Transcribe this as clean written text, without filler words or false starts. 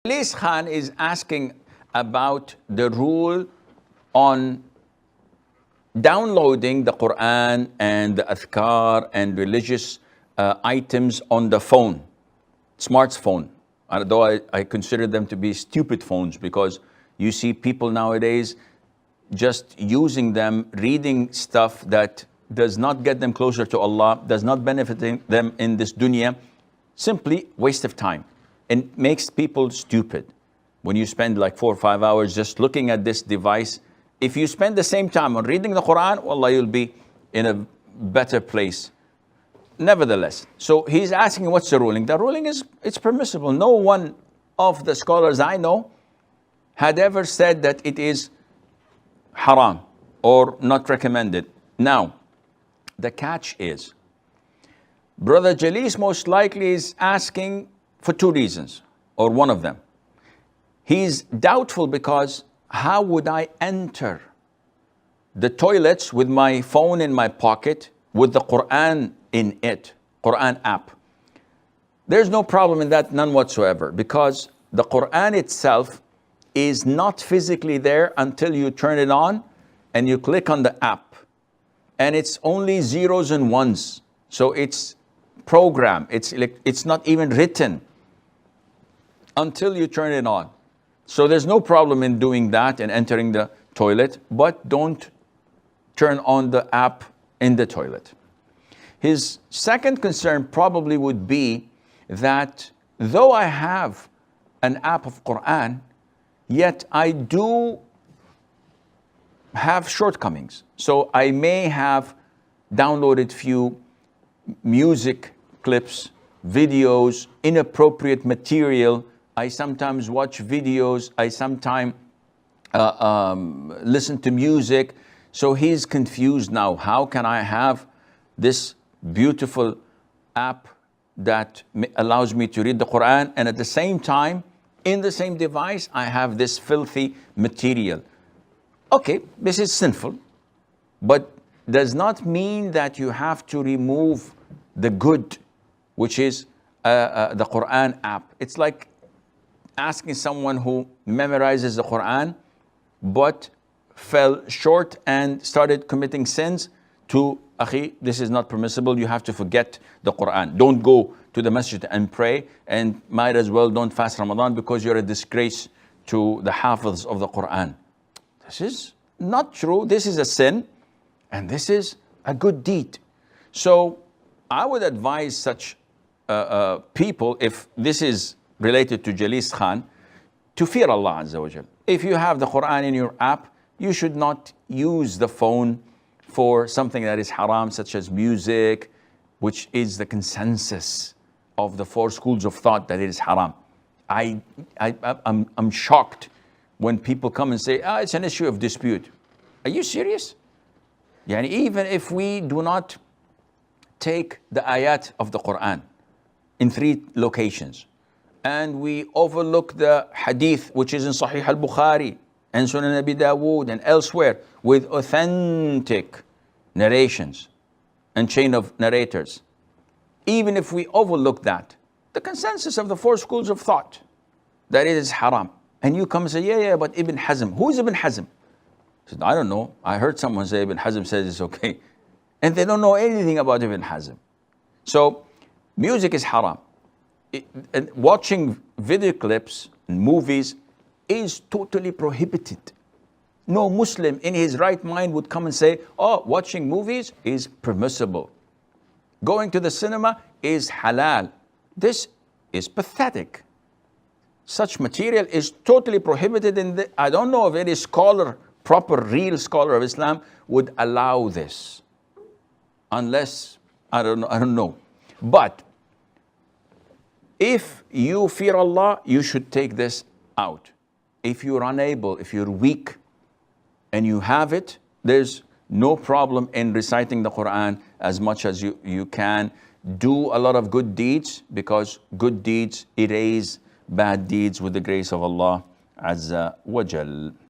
Sheikh Khan is asking about the rule on downloading the Quran and the adhkar and religious items on the phone, smartphone. Although I consider them to be stupid phones, because you see people nowadays just using them, reading stuff that does not get them closer to Allah, does not benefit them in this dunya, simply waste of time, and makes people stupid. When you spend like 4 or 5 hours just looking at this device, if you spend the same time on reading the Quran, wallah, you'll be in a better place. Nevertheless, so he's asking what's the ruling. The ruling is it's permissible. No one of the scholars I know had ever said that it is haram or not recommended. Now, the catch is, Brother Jalis most likely is asking for 2 reasons, or one of them. He's doubtful because how would I enter the toilets with my phone in my pocket with the Quran in it, Quran app? There's no problem in that, none whatsoever, because the Quran itself is not physically there until you turn it on and you click on the app. And it's only zeros and ones. So it's programmed, it's not even written until you turn it on. So there's no problem in doing that and entering the toilet, but don't turn on the app in the toilet. His second concern probably would be that though I have an app of Quran, yet I do have shortcomings. So I may have downloaded few music clips, videos, inappropriate material. I sometimes watch videos, I sometimes listen to music. So he's confused now. How can I have this beautiful app that allows me to read the Quran, and at the same time, in the same device, I have this filthy material? Okay, this is sinful, but does not mean that you have to remove the good, which is the Quran app. It's like asking someone who memorizes the Quran but fell short and started committing sins to, akhi, this is not permissible, you have to forget the Quran. Don't go to the masjid and pray, and might as well don't fast Ramadan because you're a disgrace to the hafiz of the Quran. This is not true. This is a sin, and this is a good deed. So I would advise such people, if this is related to Jalis Khan, to fear Allah Azza wa Jal. If you have the Quran in your app, you should not use the phone for something that is haram, such as music, which is the consensus of the 4 schools of thought that it is haram. I'm shocked when people come and say, it's an issue of dispute. Are you serious? Yani even if we do not take the ayat of the Quran in 3 locations, and we overlook the hadith, which is in Sahih al-Bukhari and Sunan Abi Dawood and elsewhere, with authentic narrations and chain of narrators, even if we overlook that, the consensus of the 4 schools of thought, that it is haram, and you come and say, yeah, but Ibn Hazm, who is Ibn Hazm? I said, I don't know. I heard someone say Ibn Hazm says it's okay. And they don't know anything about Ibn Hazm. So music is haram. And watching video clips and movies is totally prohibited. No Muslim in his right mind would come and say, watching movies is permissible. Going to the cinema is halal. This is pathetic. Such material is totally prohibited. I don't know if any scholar, proper, real scholar of Islam would allow this. Unless, I don't know. But if you fear Allah, you should take this out. If you're unable, if you're weak, and you have it, there's no problem in reciting the Quran as much as you can. Do a lot of good deeds, because good deeds erase bad deeds with the grace of Allah Azza wa Jal.